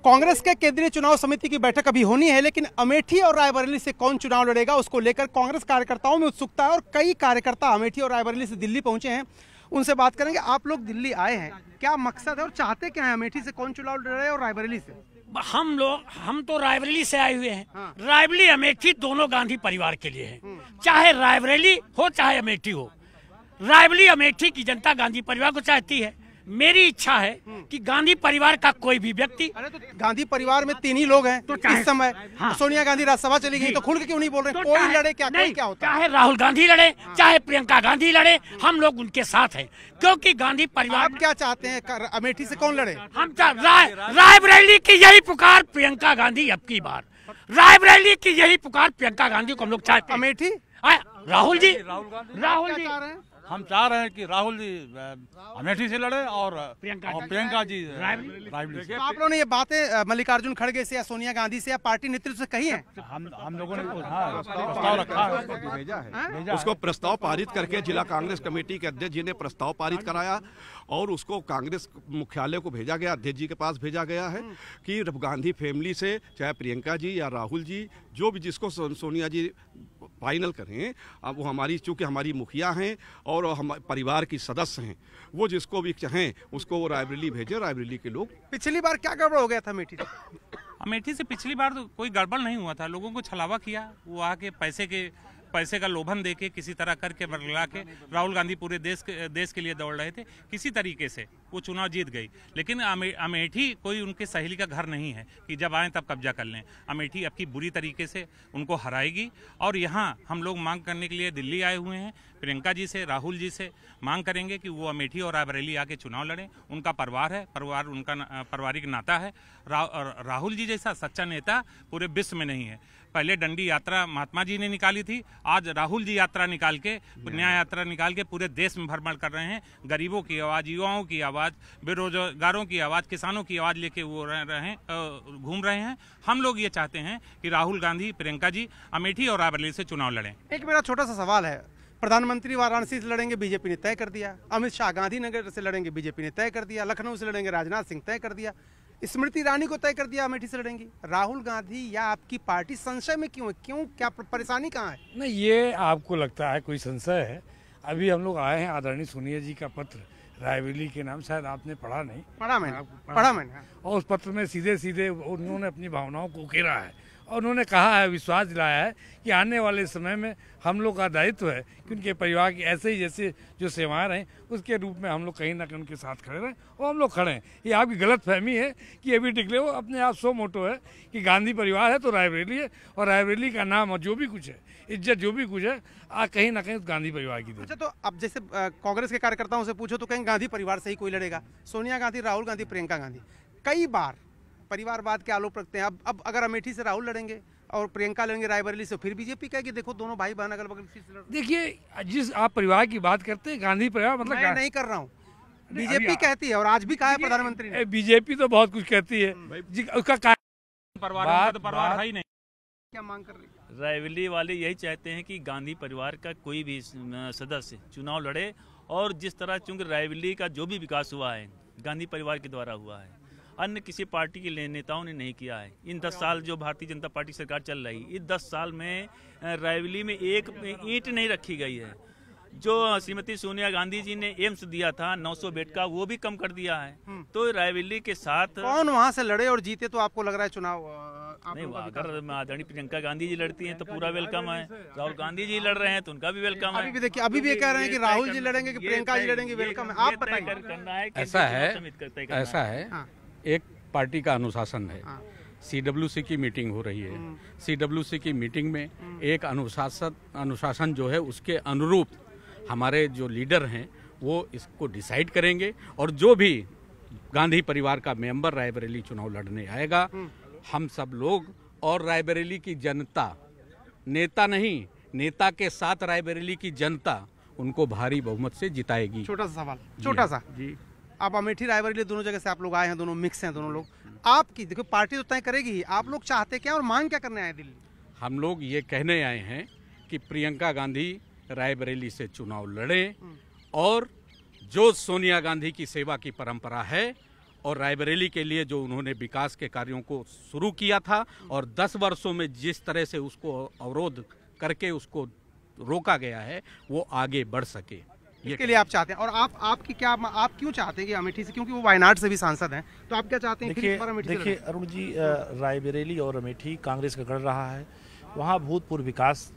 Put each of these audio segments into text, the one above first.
कांग्रेस के केंद्रीय चुनाव समिति की बैठक अभी होनी है, लेकिन अमेठी और रायबरेली से कौन चुनाव लड़ेगा उसको लेकर कांग्रेस कार्यकर्ताओं में उत्सुकता है और कई कार्यकर्ता अमेठी और रायबरेली से दिल्ली पहुंचे हैं। उनसे बात करेंगे। आप लोग दिल्ली आए हैं, क्या मकसद है और चाहते क्या है? अमेठी से कौन चुनाव लड़ रहे हैं और रायबरेली से? हम तो रायबरेली से आए हुए हैं। हाँ। रायबरेली अमेठी दोनों गांधी परिवार के लिए है, चाहे रायबरेली हो चाहे अमेठी हो। रायबरेली अमेठी की जनता गांधी परिवार को चाहती है। मेरी इच्छा है कि गांधी परिवार का कोई भी व्यक्ति, अरे तो गांधी परिवार में 3 ही लोग हैं तो इस समय। हाँ। सोनिया गांधी राज्यसभा चली गई तो खुल के क्यों नहीं बोल रहे? तो कोई लड़े क्या, कोई क्या होता है? चाहे राहुल गांधी लड़े, चाहे प्रियंका गांधी लड़े, हम लोग उनके साथ हैं, क्योंकि गांधी परिवार। आप क्या चाहते हैं? अमेठी से कौन लड़े? हम रायबरेली की यही पुकार प्रियंका गांधी, अब की बार रायबरेली की यही पुकार प्रियंका गांधी को हम लोग चाहते हैं। अमेठी राहुल जी हम चाह रहे हैं कि राहुल जी अमेठी से लड़े और प्रियंका जी रायबरेली से। तो आप लोगों ने ये बातें मल्लिकार्जुन खड़गे से या सोनिया गांधी से या पार्टी नेतृत्व से कही है? हम लोगों ने प्रस्ताव रखा है, उसको प्रस्ताव पारित करके जिला कांग्रेस कमेटी के अध्यक्ष जी ने प्रस्ताव पारित कराया और उसको कांग्रेस मुख्यालय को भेजा गया, अध्यक्ष जी के पास भेजा गया है कि गांधी फैमिली से चाहे प्रियंका जी या राहुल जी, जो भी जिसको सोनिया जी फाइनल करें, अब वो हमारी, चूंकि हमारी मुखिया हैं और हम परिवार की सदस्य हैं, वो जिसको भी चाहें उसको वो रायबरेली भेजें। रायबरेली के लोग। पिछली बार क्या गड़बड़ हो गया था अमेठी से? अमेठी से पिछली बार तो कोई गड़बड़ नहीं हुआ था, लोगों को छलावा किया, वो आके पैसे का लोभन देके किसी तरह करके बदला के राहुल गांधी पूरे देश के लिए दौड़ रहे थे, किसी तरीके से वो चुनाव जीत गई। लेकिन अमेठी कोई उनके सहेली का घर नहीं है कि जब आए तब कब्जा कर लें। अमेठी अब की बुरी तरीके से उनको हराएगी और यहाँ हम लोग मांग करने के लिए दिल्ली आए हुए हैं। प्रियंका जी से, राहुल जी से मांग करेंगे कि वो अमेठी और रायबरेली आके चुनाव लड़ें। उनका परिवार है, परिवार उनका पारिवारिक नाता है। राहुल जी जैसा सच्चा नेता पूरे विश्व में नहीं है। पहले डंडी यात्रा महात्मा जी ने निकाली थी, आज राहुल जी यात्रा निकाल के, न्याय यात्रा निकाल के पूरे देश में भ्रमण कर रहे हैं। गरीबों की आवाज़, युवाओं की आवाज़, बेरोजगारों की आवाज़, किसानों की आवाज़ लेके वो घूम रहे हैं। हम लोग ये चाहते हैं कि राहुल गांधी, प्रियंका जी अमेठी और रायबरेली से चुनाव लड़ें। एक मेरा छोटा सा सवाल है, प्रधानमंत्री वाराणसी से लड़ेंगे, बीजेपी ने तय कर दिया। अमित शाह गांधीनगर से लड़ेंगे, बीजेपी ने तय कर दिया। लखनऊ से लड़ेंगे, राजनाथ सिंह तय कर दिया। स्मृति ईरानी को तय कर दिया अमेठी से लड़ेंगी। राहुल गांधी या आपकी पार्टी संशय में क्यों है? क्यों, क्या परेशानी कहाँ है? नहीं, ये आपको लगता है कोई संशय है? अभी हम लोग आए हैं, आदरणीय सोनिया जी का पत्र रायबरेली के नाम, शायद आपने पढ़ा नहीं। पढ़ा मैंने। और उस पत्र में सीधे सीधे उन्होंने अपनी भावनाओं को उकेरा है और उन्होंने कहा है, विश्वास दिलाया है कि आने वाले समय में हम लोग का दायित्व है कि उनके परिवार की ऐसे ही जैसे जो सेवाएं रहीं उसके रूप में हम लोग कहीं ना कहीं उनके साथ खड़े रहें, और हम लोग खड़े हैं। ये आपकी गलत फहमी है कि अभी टिकले हो, अपने आप सो मोटो है कि गांधी परिवार है तो रायबरेली है, और रायबरेली का नाम और जो भी कुछ है, इज्जत जो भी कुछ है, कहीं ना कहीं गांधी परिवार की। अच्छा, तो अब जैसे कांग्रेस के कार्यकर्ताओं से पूछो तो कहेंगे गांधी परिवार से ही कोई लड़ेगा। सोनिया गांधी, राहुल गांधी, प्रियंका गांधी कई बार परिवारवाद के आरोप रखते हैं। अब अगर अमेठी से राहुल लड़ेंगे और प्रियंका लड़ेंगे रायबरेली से, फिर बीजेपी कहेगी देखो दोनों भाई बहन अगल बगल सीट से लड़। देखिए, जिस आप परिवार की बात करते हैं, गांधी परिवार मतलब मैं नहीं कर रहा हूँ, बीजेपी कहती है और आज भी कहा है प्रधानमंत्री ने। बीजेपी तो बहुत कुछ कहती है, उसका परिवार ही नहीं। क्या मांग कर रही है? रायबरेली वाले यही चाहते हैं कि गांधी परिवार का कोई भी सदस्य चुनाव लड़े, और जिस तरह चूंकि रायबरेली का जो भी विकास हुआ है गांधी परिवार के द्वारा हुआ है, अन्य किसी पार्टी के नेताओं ने नहीं किया है। इन 10 साल जो भारतीय जनता पार्टी सरकार चल रही, इस 10 साल में रायबरेली में एक ईंट नहीं रखी गई है। जो श्रीमती सोनिया गांधी जी ने एम्स दिया था 900 बेड का, वो भी कम कर दिया है। तो रायबरेली के साथ कौन वहां से लड़े और जीते तो आपको लग रहा है चुनाव? नहीं, अगर आदरणीय प्रियंका गांधी जी लड़ती हैं तो पूरा वेलकम है। राहुल गांधी जी लड़ रहे हैं तो उनका भी वेलकम है। अभी भी देखिए, अभी भी कह रहे हैं कि राहुल जी लड़ेंगे कि प्रियंका जी लड़ेंगे, वेलकम है। आप बताइए। ऐसा है, एक पार्टी का अनुशासन है। CWC की मीटिंग हो रही है। CWC की मीटिंग में एक अनुशासन जो है उसके अनुरूप हमारे जो लीडर हैं वो इसको डिसाइड करेंगे, और जो भी गांधी परिवार का मेंबर रायबरेली चुनाव लड़ने आएगा, हम सब लोग और रायबरेली की जनता, नेता नहीं, नेता के साथ रायबरेली की जनता उनको भारी बहुमत से जिताएगी। छोटा सा सवाल, छोटा सा जी। आप अमेठी रायबरेली दोनों जगह से आप लोग आए हैं, दोनों मिक्स हैं दोनों लोग। आपकी देखो पार्टी तो तय करेगी ही, आप लोग चाहते क्या और मांग क्या करने आए दिल्ली? हम लोग ये कहने आए हैं कि प्रियंका गांधी रायबरेली से चुनाव लड़ें, और जो सोनिया गांधी की सेवा की परंपरा है और रायबरेली के लिए जो उन्होंने विकास के कार्यों को शुरू किया था और 10 वर्षों में जिस तरह से उसको अवरोध करके उसको रोका गया है वो आगे बढ़ सके, इसके लिए आप चाहते हैं। और आपकी क्या, आप क्यों चाहते हैं कि अमेठी से, क्योंकि वो वायनाड से भी सांसद हैं, तो आप क्या चाहते हैं? देखिए अरुण जी, रायबरेली और अमेठी कांग्रेस का गढ़ रहा है। वहाँ भूतपूर्व विकास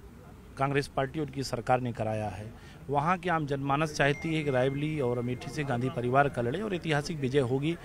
कांग्रेस पार्टी और की सरकार ने कराया है। वहाँ की आम जनमानस चाहती है कि रायबरेली और अमेठी से गांधी परिवार का लड़े और ऐतिहासिक विजय होगी।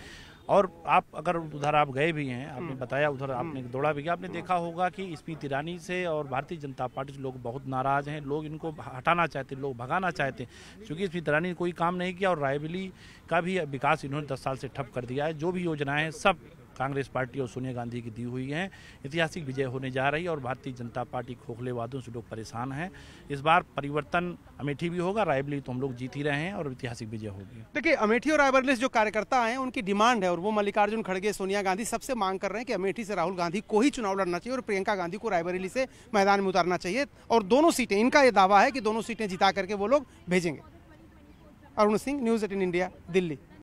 और आप अगर उधर आप गए भी हैं, आपने बताया उधर आपने दौड़ा भी गया, आपने देखा होगा कि स्मृति ईरानी से और भारतीय जनता पार्टी से लोग बहुत नाराज़ हैं। लोग इनको हटाना चाहते, लोग भगाना चाहते हैं, क्योंकि स्मृति ईरानी ने कोई काम नहीं किया और रायबरेली का भी विकास इन्होंने 10 साल से ठप कर दिया है। जो भी योजनाएं हैं सब कांग्रेस पार्टी और सोनिया गांधी की दी हुई हैं। ऐतिहासिक विजय होने जा रही है और भारतीय जनता पार्टी खोखले वादों से लोग परेशान हैं। इस बार परिवर्तन अमेठी भी होगा, रायबरेली तो हम लोग जीत ही रहे हैं और ऐतिहासिक विजय होगी। देखिए, अमेठी और रायबरेली जो कार्यकर्ता हैं उनकी डिमांड है, और वो मल्लिकार्जुन खड़गे, सोनिया गांधी सबसे मांग कर रहे हैं कि अमेठी से राहुल गांधी को ही चुनाव लड़ना चाहिए और प्रियंका गांधी को रायबरेली से मैदान में उतारना चाहिए। और दोनों सीटें, इनका ये दावा है कि दोनों सीटें जिता करके वो लोग भेजेंगे। Arun Singh, news 18 India, Delhi.